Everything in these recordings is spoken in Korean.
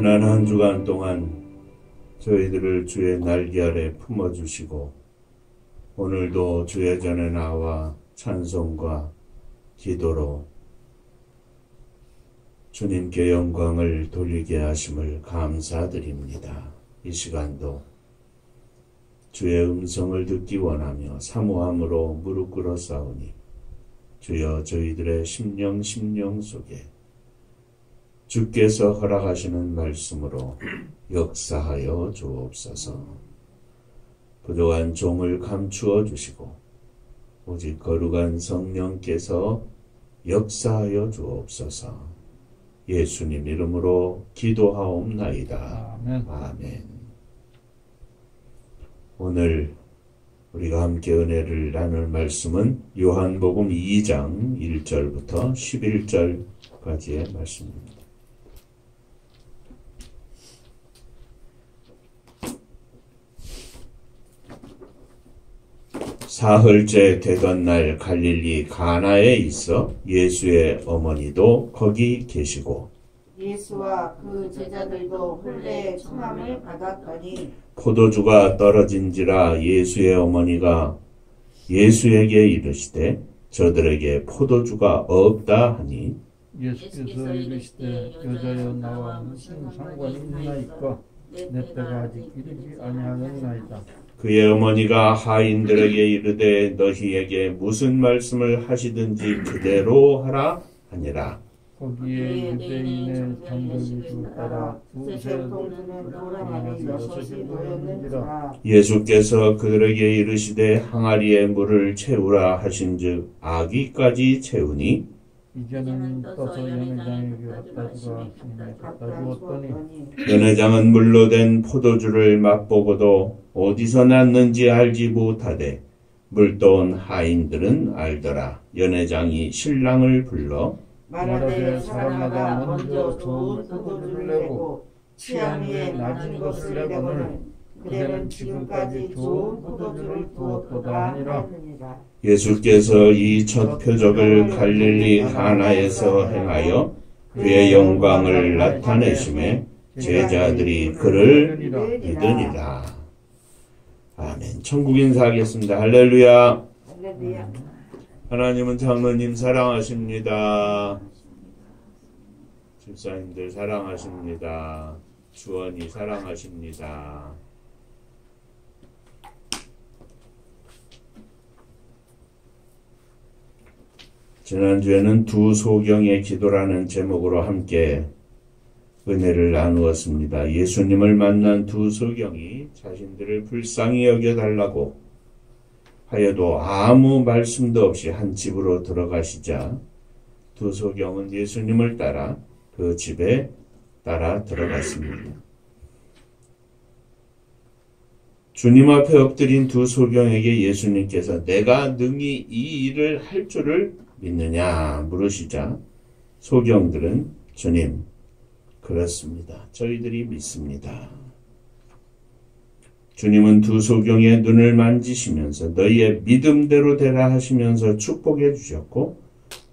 지난 한 주간 동안 저희들을 주의 날개 아래 품어주시고 오늘도 주의 전에 나와 찬송과 기도로 주님께 영광을 돌리게 하심을 감사드립니다. 이 시간도 주의 음성을 듣기 원하며 사모함으로 무릎 꿇어 싸우니 주여 저희들의 심령 속에 주께서 허락하시는 말씀으로 역사하여 주옵소서. 부족한 종을 감추어 주시고 오직 거룩한 성령께서 역사하여 주옵소서. 예수님 이름으로 기도하옵나이다. 아멘. 오늘 우리가 함께 은혜를 나눌 말씀은 요한복음 2장 1절부터 11절까지의 말씀입니다. 사흘째 되던 날 갈릴리 가나에 있어 예수의 어머니도 거기 계시고 예수와 그 제자들도 혼례의 청함을 받았더니 포도주가 떨어진지라 예수의 어머니가 예수에게 이르시되 저들에게 포도주가 없다 하니 예수께서 이르시되 여자여 나와 무슨 상관이 있나이까 내 때가 아직 이르지 아니하였나이다. 그의 어머니가 하인들에게 이르되 너희에게 무슨 말씀을 하시든지 그대로 하라 하니라. 거기에 유대인의 장로들도 따라 두세 통주는 노란 여섯이 모였는지라. 예수께서 그들에게 이르시되 항아리에 물을 채우라 하신즉 아기까지 채우니 이제는 떠서 연회장에게 갖다 주라 하시니 갖다 주었더니 연회장은 물로 된 포도주를 맛보고도 어디서 났는지 알지 못하되 물떠온 하인들은 알더라. 연회장이 신랑을 불러 말하되 사람마다 먼저 좋은 포도주를 내고 취한 후에 낮은 것을 내거늘 그대는 지금까지 좋은 포도주를 두었도다 하니라. 예수께서 이 첫 표적을 갈릴리 가나에서 행하여 그의 영광을 나타내심에 제자들이 그를 믿으니라. 아멘. 천국 인사하겠습니다. 할렐루야. 하나님은 장로님 사랑하십니다. 집사님들 사랑하십니다. 주원이 사랑하십니다. 지난주에는 두 소경의 기도라는 제목으로 함께 은혜를 나누었습니다. 예수님을 만난 두 소경이 자신들을 불쌍히 여겨달라고 하여도 아무 말씀도 없이 한 집으로 들어가시자 두 소경은 예수님을 따라 그 집에 따라 들어갔습니다. 주님 앞에 엎드린 두 소경에게 예수님께서 내가 능히 이 일을 할 줄을 믿느냐 물으시자 소경들은 주님 그렇습니다. 저희들이 믿습니다. 주님은 두 소경의 눈을 만지시면서 너희의 믿음대로 되라 하시면서 축복해 주셨고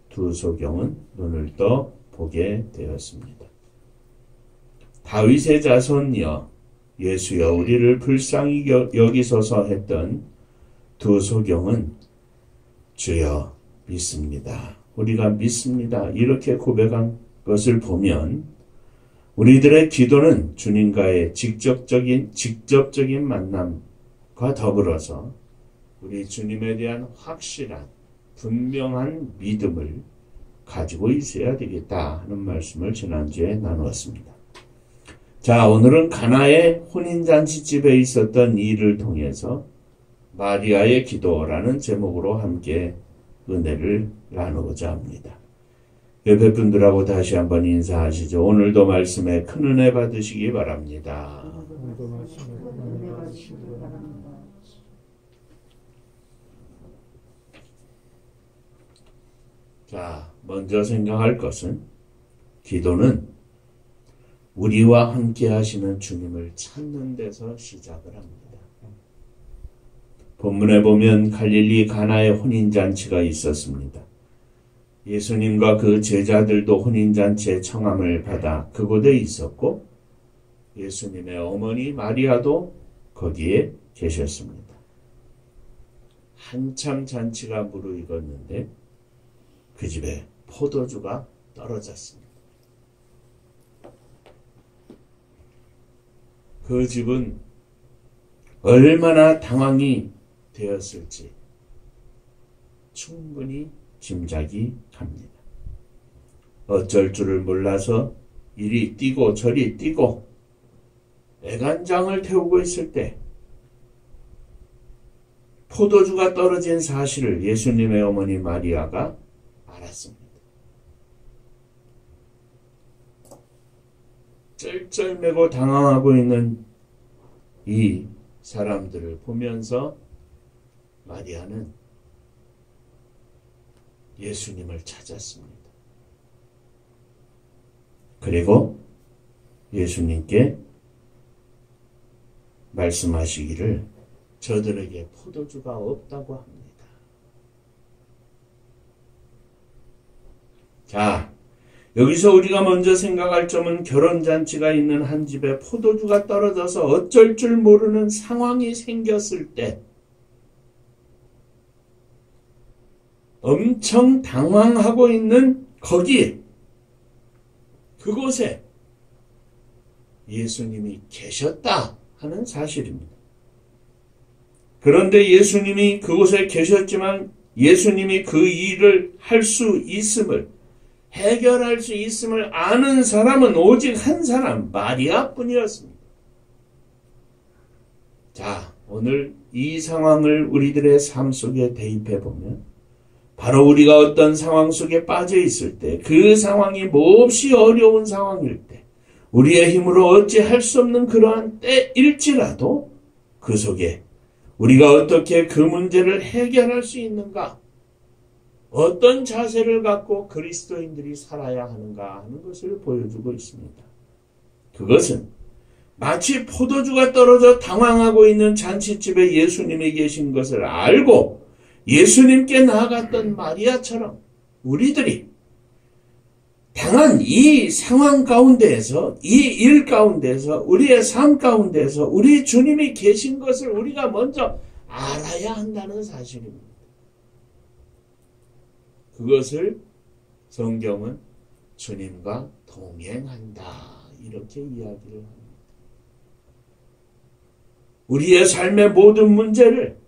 두 소경은 눈을 떠 보게 되었습니다. 다윗의 자손이여 예수여 우리를 불쌍히 여기소서 했던 두 소경은 주여 믿습니다. 우리가 믿습니다. 이렇게 고백한 것을 보면 우리들의 기도는 주님과의 직접적인 만남과 더불어서 우리 주님에 대한 확실한 분명한 믿음을 가지고 있어야 되겠다 하는 말씀을 지난주에 나누었습니다. 자, 오늘은 가나의 혼인잔치집에 있었던 일을 통해서 마리아의 기도라는 제목으로 함께 은혜를 나누고자 합니다. 옆에 분들하고 다시 한번 인사하시죠. 오늘도 말씀에 큰 은혜 받으시기 바랍니다. 자, 먼저 생각할 것은 기도는 우리와 함께 하시는 주님을 찾는 데서 시작을 합니다. 본문에 보면 갈릴리 가나의 혼인잔치가 있었습니다. 예수님과 그 제자들도 혼인잔치의 청함을 받아 그곳에 있었고 예수님의 어머니 마리아도 거기에 계셨습니다. 한참 잔치가 무르익었는데 그 집에 포도주가 떨어졌습니다. 그 집은 얼마나 당황이 되었을지 충분히 짐작이 갑니다. 어쩔 줄을 몰라서 이리 뛰고 저리 뛰고 애간장을 태우고 있을 때 포도주가 떨어진 사실을 예수님의 어머니 마리아가 알았습니다. 쩔쩔매고 당황하고 있는 이 사람들을 보면서 마리아는 예수님을 찾았습니다. 그리고 예수님께 말씀하시기를 저들에게 포도주가 없다고 합니다. 자, 여기서 우리가 먼저 생각할 점은 결혼잔치가 있는 한 집에 포도주가 떨어져서 어쩔 줄 모르는 상황이 생겼을 때 엄청 당황하고 있는 거기에 그곳에 예수님이 계셨다 하는 사실입니다. 그런데 예수님이 그곳에 계셨지만 예수님이 그 일을 할 수 있음을 해결할 수 있음을 아는 사람은 오직 한 사람, 마리아뿐이었습니다. 자, 오늘 이 상황을 우리들의 삶 속에 대입해 보면 바로 우리가 어떤 상황 속에 빠져 있을 때, 그 상황이 몹시 어려운 상황일 때, 우리의 힘으로 어찌 할 수 없는 그러한 때일지라도 그 속에 우리가 어떻게 그 문제를 해결할 수 있는가, 어떤 자세를 갖고 그리스도인들이 살아야 하는가 하는 것을 보여주고 있습니다. 그것은 마치 포도주가 떨어져 당황하고 있는 잔치집에 예수님이 계신 것을 알고 예수님께 나아갔던 마리아처럼 우리들이 당한 이 상황 가운데에서, 이 일 가운데에서, 우리의 삶 가운데에서 우리 주님이 계신 것을 우리가 먼저 알아야 한다는 사실입니다. 그것을 성경은 주님과 동행한다 이렇게 이야기를 합니다. 우리의 삶의 모든 문제를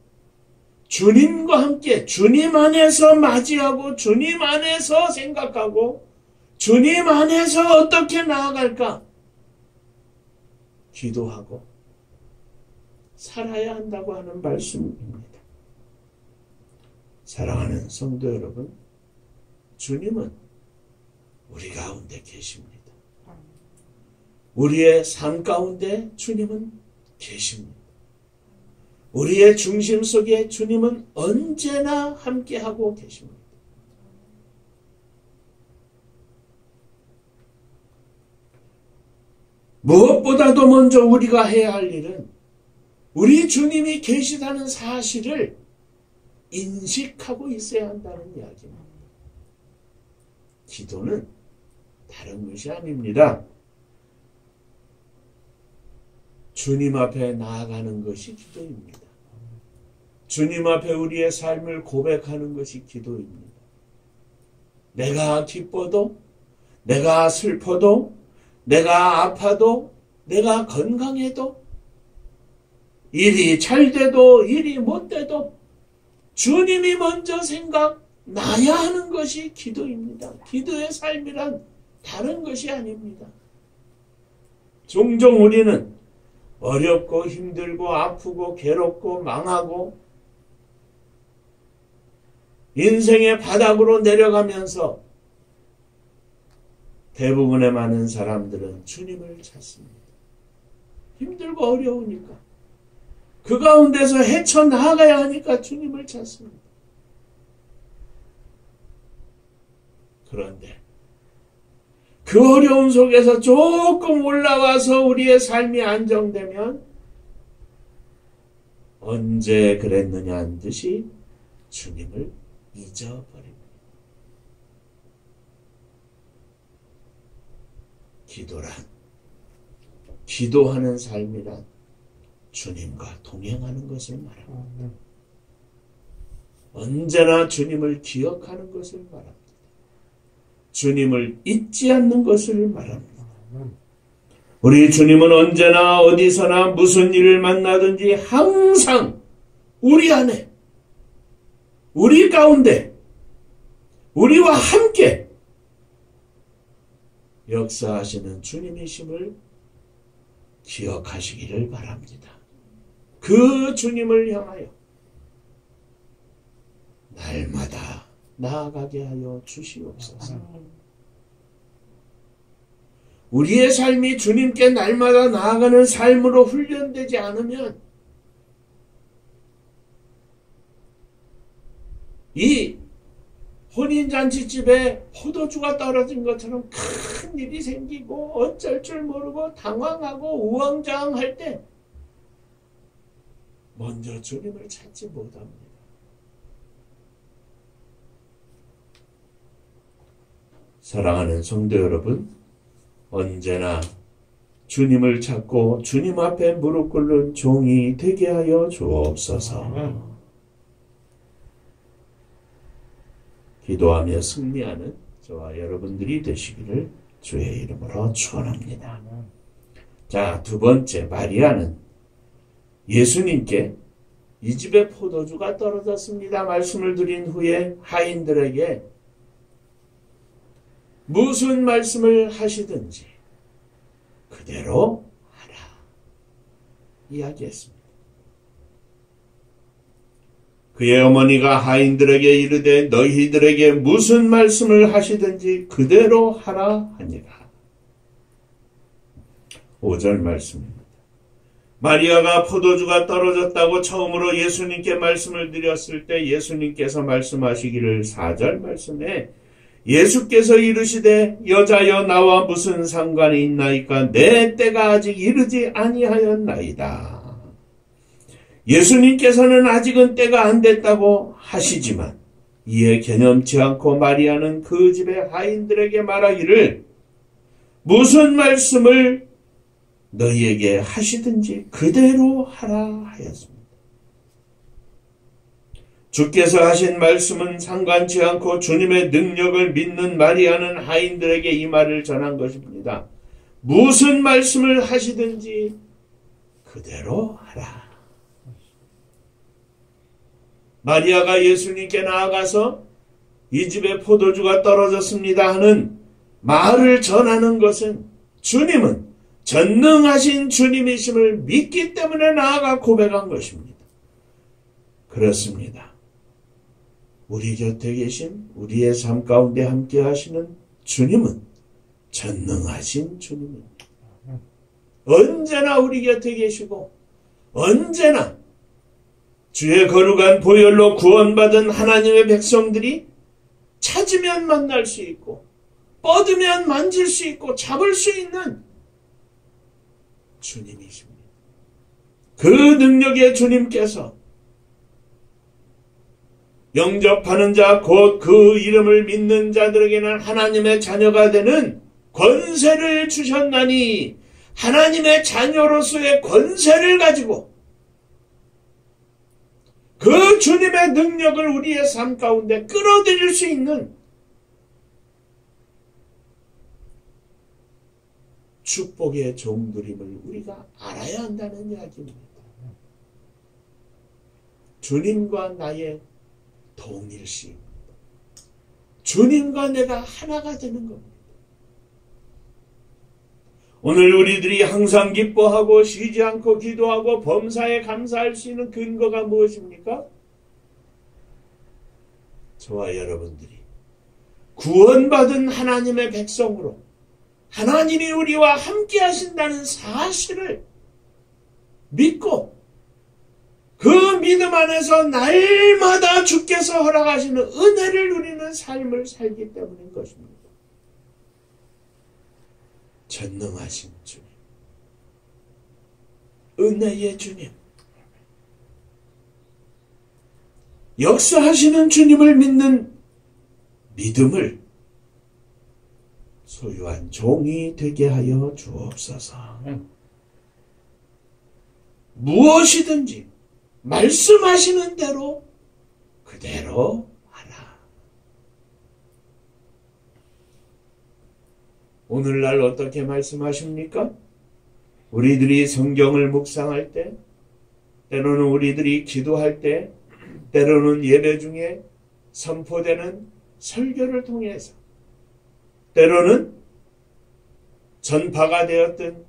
주님과 함께 주님 안에서 맞이하고 주님 안에서 생각하고 주님 안에서 어떻게 나아갈까 기도하고 살아야 한다고 하는 말씀입니다. 사랑하는 성도 여러분, 주님은 우리 가운데 계십니다. 우리의 삶 가운데 주님은 계십니다. 우리의 중심 속에 주님은 언제나 함께하고 계십니다. 무엇보다도 먼저 우리가 해야 할 일은 우리 주님이 계시다는 사실을 인식하고 있어야 한다는 이야기입니다. 기도는 다른 것이 아닙니다. 주님 앞에 나아가는 것이 기도입니다. 주님 앞에 우리의 삶을 고백하는 것이 기도입니다. 내가 기뻐도, 내가 슬퍼도, 내가 아파도, 내가 건강해도, 일이 잘 돼도, 일이 못 돼도 주님이 먼저 생각나야 하는 것이 기도입니다. 기도의 삶이란 다른 것이 아닙니다. 종종 우리는 어렵고 힘들고 아프고 괴롭고 망하고 인생의 바닥으로 내려가면서 대부분의 많은 사람들은 주님을 찾습니다. 힘들고 어려우니까. 그 가운데서 헤쳐나가야 하니까 주님을 찾습니다. 그런데 그 어려움 속에서 조금 올라와서 우리의 삶이 안정되면 언제 그랬느냐는 듯이 주님을 잊어버립니다. 기도하는 삶이란 주님과 동행하는 것을 말합니다. 언제나 주님을 기억하는 것을 말합니다. 주님을 잊지 않는 것을 말합니다. 우리 주님은 언제나 어디서나 무슨 일을 만나든지 항상 우리 안에, 우리 가운데, 우리와 함께 역사하시는 주님이심을 기억하시기를 바랍니다. 그 주님을 향하여 날마다 나아가게 하여 주시옵소서. 우리의 삶이 주님께 날마다 나아가는 삶으로 훈련되지 않으면 이 혼인잔치집에 포도주가 떨어진 것처럼 큰 일이 생기고 어쩔 줄 모르고 당황하고 우왕좌왕할 때 먼저 주님을 찾지 못합니다. 사랑하는 성도 여러분, 언제나 주님을 찾고 주님 앞에 무릎 꿇는 종이 되게 하여 주옵소서. 기도하며 승리하는 저와 여러분들이 되시기를 주의 이름으로 축원합니다. 자, 두 번째, 마리아는 예수님께 이 집에 포도주가 떨어졌습니다 말씀을 드린 후에 하인들에게 무슨 말씀을 하시든지 그대로 하라 이야기했습니다. 그의 어머니가 하인들에게 이르되 너희들에게 무슨 말씀을 하시든지 그대로 하라 하니라. 5절 말씀입니다. 마리아가 포도주가 떨어졌다고 처음으로 예수님께 말씀을 드렸을 때 예수님께서 말씀하시기를 4절 말씀에 예수께서 이르시되 여자여 나와 무슨 상관이 있나이까 내 때가 아직 이르지 아니하였나이다. 예수님께서는 아직은 때가 안 됐다고 하시지만 이에 개념치 않고 마리아는 그 집의 하인들에게 말하기를 무슨 말씀을 너희에게 하시든지 그대로 하라 하였습니다. 주께서 하신 말씀은 상관치 않고 주님의 능력을 믿는 마리아는 하인들에게 이 말을 전한 것입니다. 무슨 말씀을 하시든지 그대로 하라. 마리아가 예수님께 나아가서 이 집에 포도주가 떨어졌습니다 하는 말을 전하는 것은 주님은 전능하신 주님이심을 믿기 때문에 나아가 고백한 것입니다. 그렇습니다. 우리 곁에 계신 우리의 삶 가운데 함께 하시는 주님은 전능하신 주님입니다. 언제나 우리 곁에 계시고 언제나 주의 거룩한 보혈로 구원받은 하나님의 백성들이 찾으면 만날 수 있고 뻗으면 만질 수 있고 잡을 수 있는 주님이십니다. 그 능력의 주님께서 영접하는 자 곧 그 이름을 믿는 자들에게는 하나님의 자녀가 되는 권세를 주셨나니 하나님의 자녀로서의 권세를 가지고 그 주님의 능력을 우리의 삶 가운데 끌어들일 수 있는 축복의 종들임을 우리가 알아야 한다는 이야기입니다. 주님과 나의 동일시, 주님과 내가 하나가 되는 겁니다. 오늘 우리들이 항상 기뻐하고 쉬지 않고 기도하고 범사에 감사할 수 있는 근거가 무엇입니까? 저와 여러분들이 구원받은 하나님의 백성으로 하나님이 우리와 함께 하신다는 사실을 믿고 그 믿음 안에서 날마다 주께서 허락하시는 은혜를 누리는 삶을 살기 때문인 것입니다. 전능하신 주님, 은혜의 주님, 역사하시는 주님을 믿는 믿음을 소유한 종이 되게 하여 주옵소서. 무엇이든지 말씀하시는 대로 그대로 하라. 오늘날 어떻게 말씀하십니까? 우리들이 성경을 묵상할 때, 때로는 우리들이 기도할 때, 때로는 예배 중에 선포되는 설교를 통해서, 때로는 전파가 되었던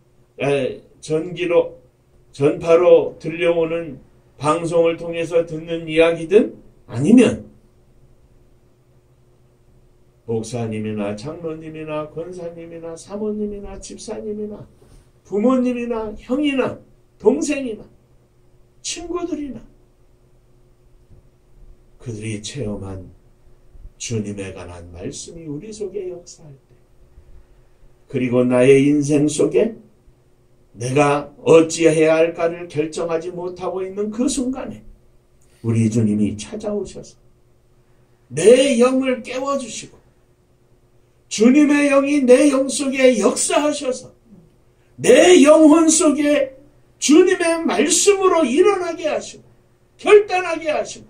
전파로 들려오는 방송을 통해서 듣는 이야기든 아니면 목사님이나 장로님이나 권사님이나 사모님이나 집사님이나 부모님이나 형이나 동생이나 친구들이나 그들이 체험한 주님에 관한 말씀이 우리 속에 역사할 때, 그리고 나의 인생 속에 내가 어찌해야 할까를 결정하지 못하고 있는 그 순간에 우리 주님이 찾아오셔서 내 영을 깨워주시고 주님의 영이 내 영 속에 역사하셔서 내 영혼 속에 주님의 말씀으로 일어나게 하시고 결단하게 하시고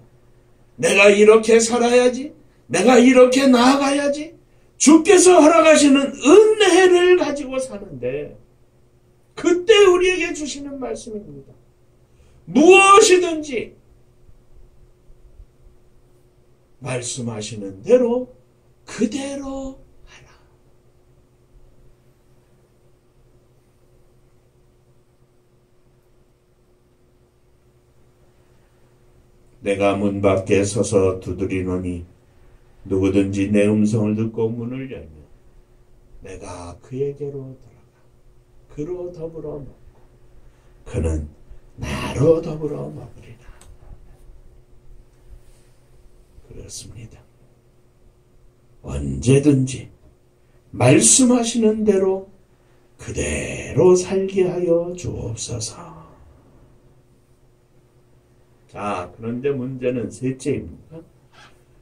내가 이렇게 살아야지, 내가 이렇게 나아가야지, 주께서 허락하시는 은혜를 가지고 사는데 그때 우리에게 주시는 말씀입니다. 무엇이든지 말씀하시는 대로 그대로 하라. 내가 문 밖에 서서 두드리노니 누구든지 내 음성을 듣고 문을 열면 내가 그에게로 들어가 그로 더불어 먹고 그는 나로 더불어 먹으리라. 그렇습니다. 언제든지 말씀하시는 대로 그대로 살게 하여 주옵소서. 자, 그런데 문제는 셋째입니다.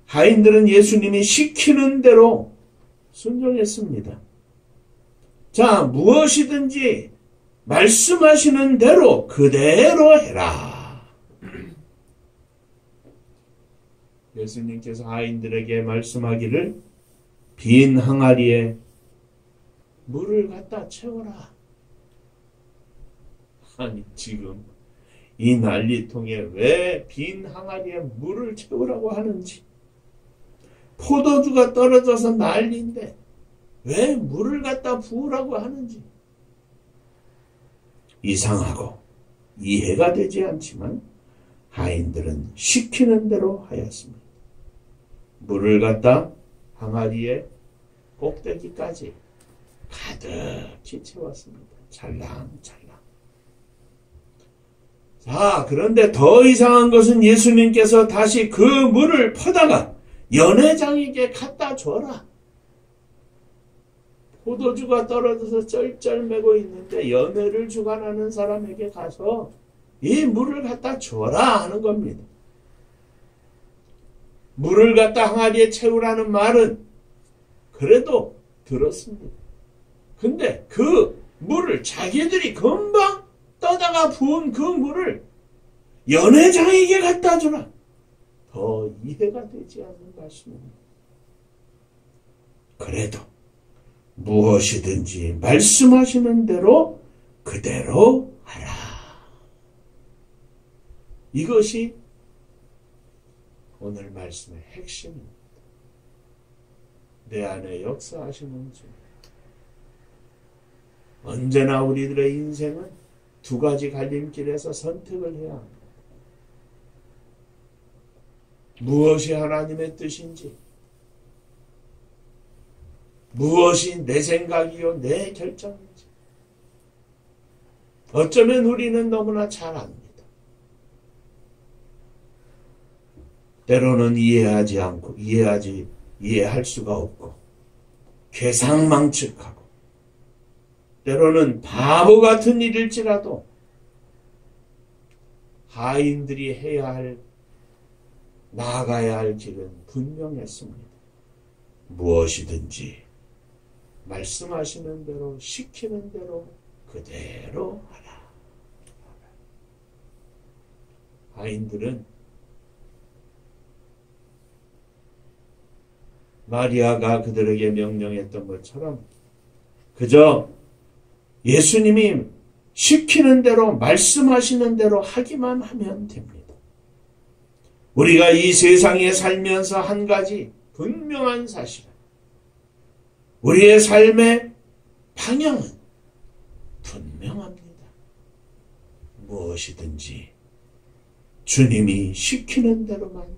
하인들은 예수님이 시키는 대로 순종했습니다. 자, 무엇이든지 말씀하시는 대로 그대로 해라. 예수님께서 하인들에게 말씀하기를 빈 항아리에 물을 갖다 채워라. 아니, 지금 이 난리통에 왜 빈 항아리에 물을 채우라고 하는지, 포도주가 떨어져서 난리인데 왜 물을 갖다 부으라고 하는지 이상하고 이해가 되지 않지만 하인들은 시키는 대로 하였습니다. 물을 갖다 항아리에 꼭대기까지 가득히 채웠습니다. 찰랑찰랑. 자, 그런데 더 이상한 것은 예수님께서 다시 그 물을 퍼다가 연회장에게 갖다 줘라. 포도주가 떨어져서 쩔쩔매고 있는데 연회를 주관하는 사람에게 가서 이 물을 갖다 줘라 하는 겁니다. 물을 갖다 항아리에 채우라는 말은 그래도 들었습니다. 근데 그 물을 자기들이 금방 떠다가 부은 그 물을 연회장에게 갖다 주라. 더 이해가 되지 않는 말씀입니다. 그래도 무엇이든지 말씀하시는 대로 그대로 하라. 이것이 오늘 말씀의 핵심입니다. 내 안에 역사하시는 주. 언제나 우리들의 인생은 두 가지 갈림길에서 선택을 해야 합니다. 무엇이 하나님의 뜻인지, 무엇이 내 생각이요 내 결정인지 어쩌면 우리는 너무나 잘 압니다. 때로는 이해하지 않고 이해할 수가 없고 괴상망측하고 때로는 바보 같은 일일지라도 하인들이 나아가야 할 길은 분명했습니다. 무엇이든지 말씀하시는 대로 시키는 대로 그대로 하라. 아인들은 마리아가 그들에게 명령했던 것처럼 그저 예수님이 시키는 대로 말씀하시는 대로 하기만 하면 됩니다. 우리가 이 세상에 살면서 한 가지 분명한 사실은 우리의 삶의 방향은 분명합니다. 무엇이든지 주님이 시키는 대로만 하라.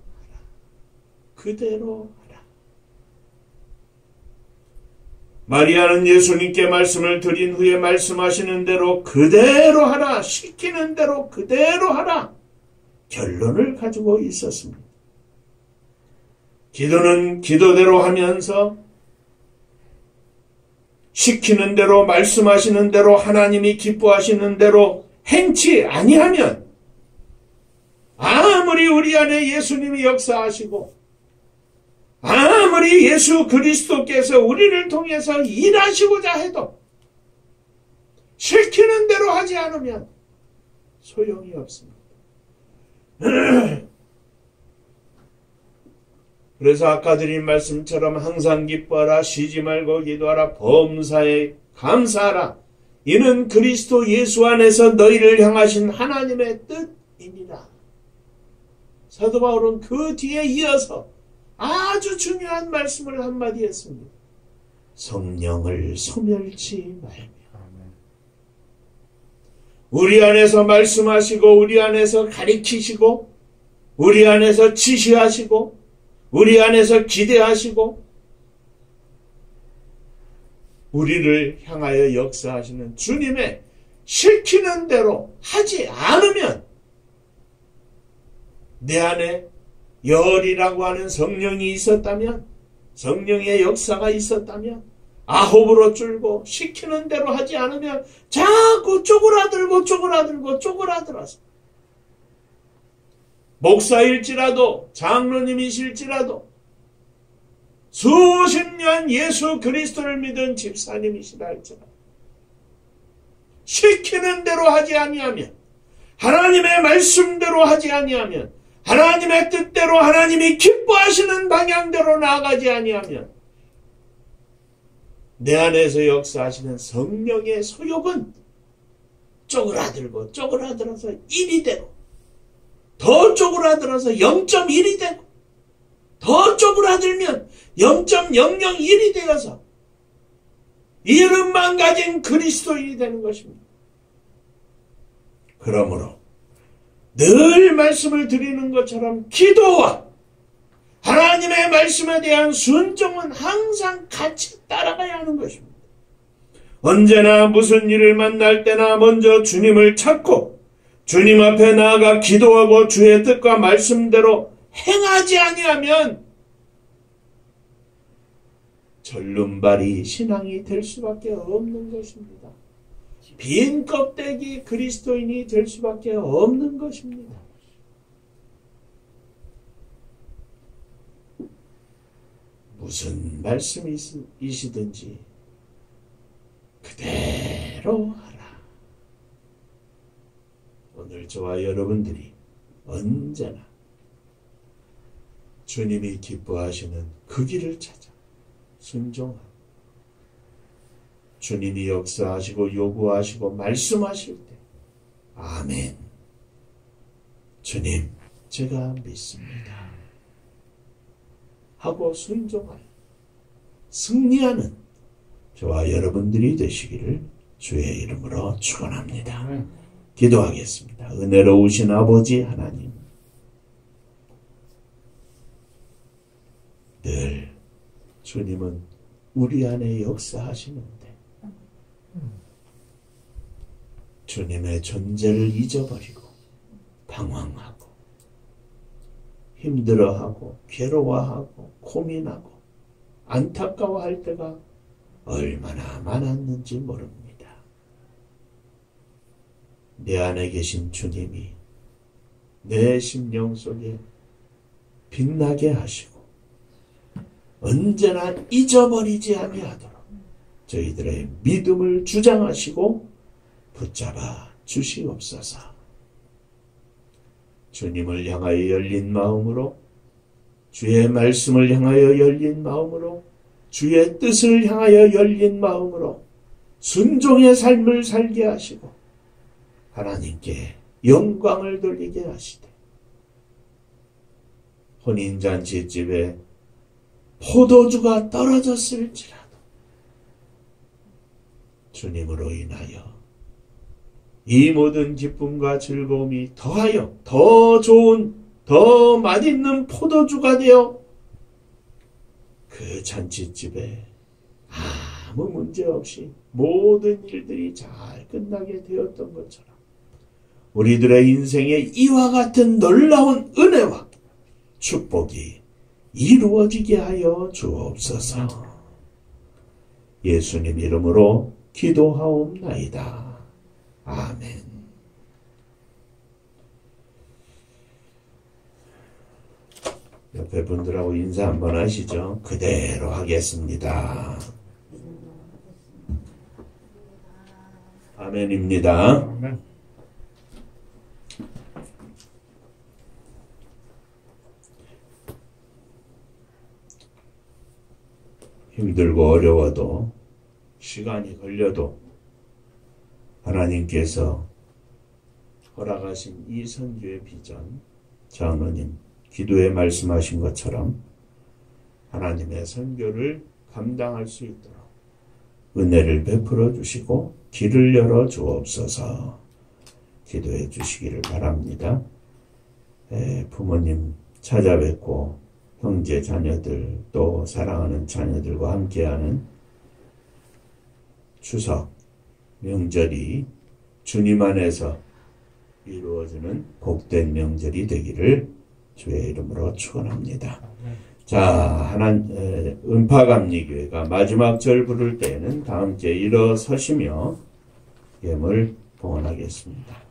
그대로 하라. 마리아는 예수님께 말씀을 드린 후에 말씀하시는 대로 그대로 하라. 시키는 대로 그대로 하라. 결론을 가지고 있었습니다. 기도는 기도대로 하면서 시키는 대로 말씀하시는 대로 하나님이 기뻐하시는 대로 행치 아니하면 아무리 우리 안에 예수님이 역사하시고 아무리 예수 그리스도께서 우리를 통해서 일하시고자 해도 시키는 대로 하지 않으면 소용이 없습니다. 그래서 아까 드린 말씀처럼 항상 기뻐하라, 쉬지 말고 기도하라, 범사에 감사하라. 이는 그리스도 예수 안에서 너희를 향하신 하나님의 뜻이니라. 사도 바울은 그 뒤에 이어서 아주 중요한 말씀을 한마디 했습니다. 성령을 소멸치 말며. 우리 안에서 말씀하시고 우리 안에서 가리키시고 우리 안에서 지시하시고 우리 안에서 기대하시고 우리를 향하여 역사하시는 주님의 시키는 대로 하지 않으면 내 안에 열이라고 하는 성령이 있었다면, 성령의 역사가 있었다면 아홉으로 줄고 시키는 대로 하지 않으면 자꾸 쪼그라들어서 목사일지라도 장로님이실지라도 수십 년 예수 그리스도를 믿은 집사님이시라 할지라도 시키는 대로 하지 아니하면, 하나님의 말씀대로 하지 아니하면, 하나님의 뜻대로 하나님이 기뻐하시는 방향대로 나아가지 아니하면 내 안에서 역사하시는 성령의 소욕은 쪼그라들어서 1이대로, 더 쪼그라들어서 0.1이 되고, 더 쪼그라들면 0.001이 되어서 이름만 가진 그리스도인이 되는 것입니다. 그러므로 늘 말씀을 드리는 것처럼 기도와 하나님의 말씀에 대한 순종은 항상 같이 따라가야 하는 것입니다. 언제나 무슨 일을 만날 때나 먼저 주님을 찾고 주님 앞에 나아가 기도하고 주의 뜻과 말씀대로 행하지 아니하면 절름발이 신앙이 될 수밖에 없는 것입니다. 빈 껍데기 그리스도인이 될 수밖에 없는 것입니다. 무슨 말씀이시든지 그대로 하라. 오늘 저와 여러분들이 언제나 주님이 기뻐하시는 그 길을 찾아 순종하고 주님이 역사하시고 요구하시고 말씀하실 때 아멘, 주님 제가 믿습니다 하고 순종하여 승리하는 저와 여러분들이 되시기를 주의 이름으로 축원합니다. 기도하겠습니다. 은혜로우신 아버지 하나님, 늘 주님은 우리 안에 역사하시는데 주님의 존재를 잊어버리고 방황하고 힘들어하고 괴로워하고 고민하고 안타까워할 때가 얼마나 많았는지 모릅니다. 내 안에 계신 주님이 내 심령 속에 빛나게 하시고 언제나 잊어버리지 아니하도록 저희들의 믿음을 주장하시고 붙잡아 주시옵소서. 주님을 향하여 열린 마음으로, 주의 말씀을 향하여 열린 마음으로, 주의 뜻을 향하여 열린 마음으로 순종의 삶을 살게 하시고 하나님께 영광을 돌리게 하시되, 혼인잔치집에 포도주가 떨어졌을지라도 주님으로 인하여 이 모든 기쁨과 즐거움이 더하여 더 좋은, 더 맛있는 포도주가 되어 그 잔치집에 아무 문제 없이 모든 일들이 잘 끝나게 되었던 것처럼 우리들의 인생에 이와 같은 놀라운 은혜와 축복이 이루어지게 하여 주옵소서. 예수님 이름으로 기도하옵나이다. 아멘. 옆에 분들하고 인사 한번 하시죠. 그대로 하겠습니다. 아멘입니다. 아멘. 힘들고 어려워도, 시간이 걸려도 하나님께서 허락하신 이 선교의 비전, 장로님 기도에 말씀하신 것처럼 하나님의 선교를 감당할 수 있도록 은혜를 베풀어 주시고 길을 열어 주옵소서. 기도해 주시기를 바랍니다. 부모님 찾아뵙고 형제 자녀들, 또 사랑하는 자녀들과 함께하는 추석 명절이 주님 안에서 이루어지는 복된 명절이 되기를 주의 이름으로 축원합니다. 자, 은파감리교회가 마지막 절 부를 때에는 다 함께 일어서시며 예물 봉헌하겠습니다.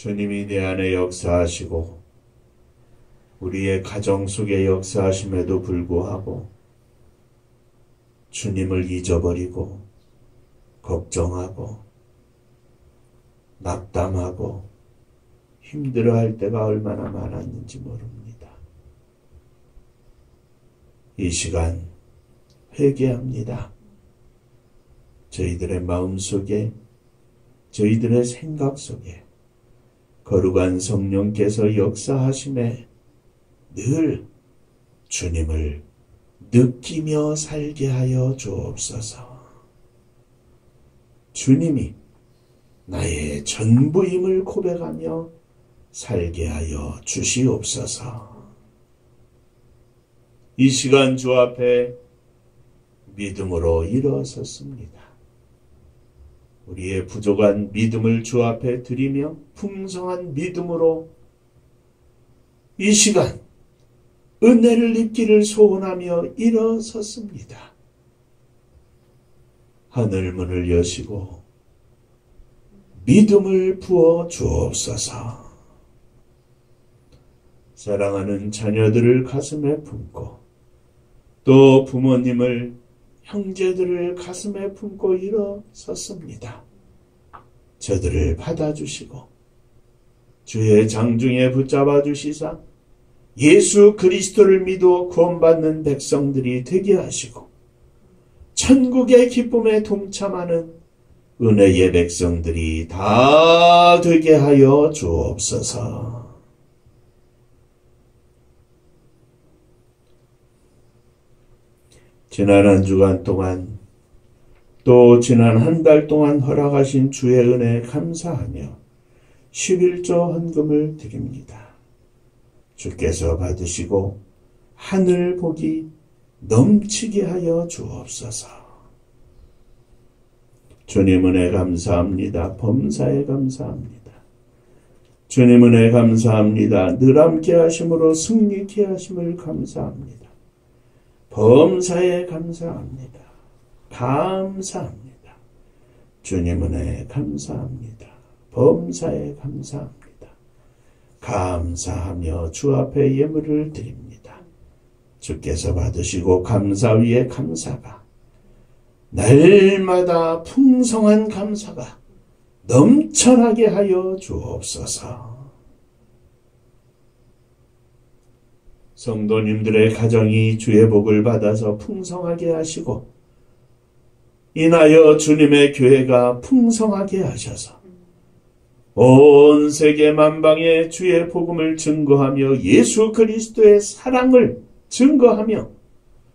주님이 내 안에 역사하시고 우리의 가정 속에 역사하심에도 불구하고 주님을 잊어버리고 걱정하고 낙담하고 힘들어할 때가 얼마나 많았는지 모릅니다. 이 시간 회개합니다. 저희들의 마음속에, 저희들의 생각 속에 거룩한 성령께서 역사하심에 늘 주님을 느끼며 살게 하여 주옵소서. 주님이 나의 전부임을 고백하며 살게 하여 주시옵소서. 이 시간 주 앞에 믿음으로 일어섰습니다. 우리의 부족한 믿음을 주 앞에 드리며 풍성한 믿음으로 이 시간 은혜를 입기를 소원하며 일어섰습니다. 하늘문을 여시고 믿음을 부어 주옵소서. 사랑하는 자녀들을 가슴에 품고 또 부모님을, 형제들을 가슴에 품고 일어섰습니다. 저들을 받아주시고 주의 장중에 붙잡아 주시사 예수 그리스도를 믿어 구원받는 백성들이 되게 하시고 천국의 기쁨에 동참하는 은혜의 백성들이 다 되게 하여 주옵소서. 지난 한 주간 동안 또 지난 한 달 동안 허락하신 주의 은혜에 감사하며 11조 헌금을 드립니다. 주께서 받으시고 하늘 복이 넘치게 하여 주옵소서. 주님 은혜 감사합니다. 범사에 감사합니다. 주님 은혜 감사합니다. 늘 함께 하심으로 승리케 하심을 감사합니다. 범사에 감사합니다. 감사합니다. 주님 은혜 감사합니다. 범사에 감사합니다. 감사하며 주 앞에 예물을 드립니다. 주께서 받으시고 감사 위에 감사가, 날마다 풍성한 감사가 넘쳐나게 하여 주옵소서. 성도님들의 가정이 주의 복을 받아서 풍성하게 하시고 인하여 주님의 교회가 풍성하게 하셔서 온 세계 만방에 주의 복음을 증거하며 예수 그리스도의 사랑을 증거하며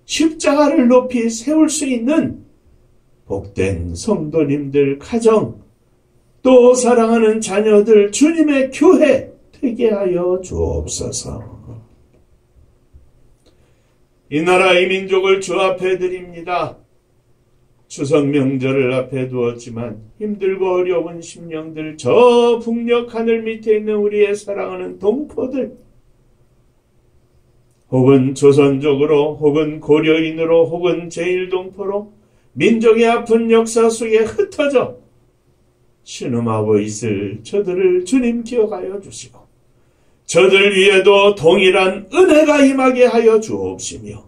십자가를 높이 세울 수 있는 복된 성도님들 가정, 또 사랑하는 자녀들 주님의 교회 되게 하여 주옵소서. 이 나라 이 민족을 주 앞에 드립니다. 추석 명절을 앞에 두었지만 힘들고 어려운 심령들, 저 북녘 하늘 밑에 있는 우리의 사랑하는 동포들, 혹은 조선족으로, 혹은 고려인으로, 혹은 제1동포로 민족의 아픈 역사 속에 흩어져 신음하고 있을 저들을 주님 기억하여 주시고 저들 위에도 동일한 은혜가 임하게 하여 주옵시며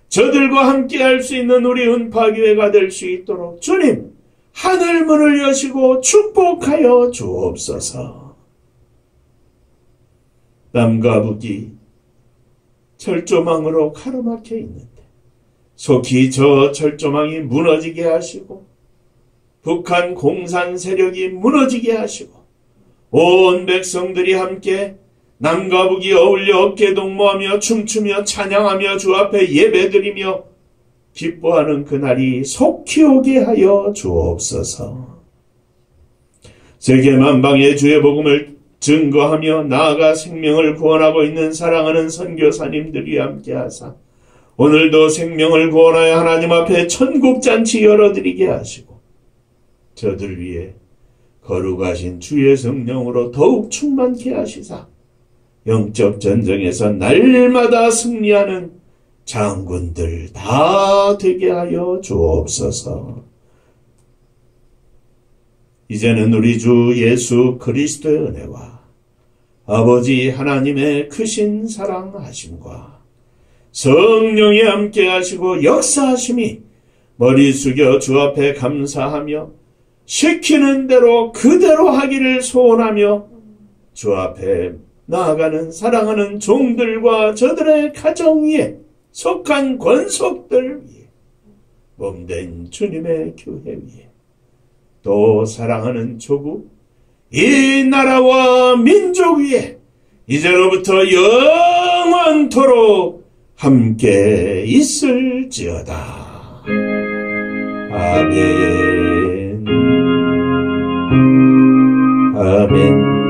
저들과 함께 할 수 있는 우리 은파교회가 될 수 있도록 주님 하늘문을 여시고 축복하여 주옵소서. 남과 북이 철조망으로 가로막혀 있는데 속히 저 철조망이 무너지게 하시고 북한 공산 세력이 무너지게 하시고 온 백성들이 함께 남과 북이 어울려 어깨동무하며 춤추며 찬양하며 주 앞에 예배드리며 기뻐하는 그날이 속히 오게 하여 주옵소서. 세계 만방의 주의 복음을 증거하며 나아가 생명을 구원하고 있는 사랑하는 선교사님들이 함께 하사 오늘도 생명을 구원하여 하나님 앞에 천국잔치 열어드리게 하시고 저들 위해 거룩하신 주의 성령으로 더욱 충만케 하시사 영적 전쟁에서 날마다 승리하는 장군들 다 되게 하여 주옵소서. 이제는 우리 주 예수 그리스도의 은혜와 아버지 하나님의 크신 사랑하심과 성령이 함께 하시고 역사하심이 머리 숙여 주 앞에 감사하며 시키는 대로 그대로 하기를 소원하며 주 앞에 나아가는 사랑하는 종들과 저들의 가정 위에 속한 권속들 위에 몸된 주님의 교회 위에 또 사랑하는 조국 이 나라와 민족 위에 이제로부터 영원토록 함께 있을지어다. 아멘. 아멘.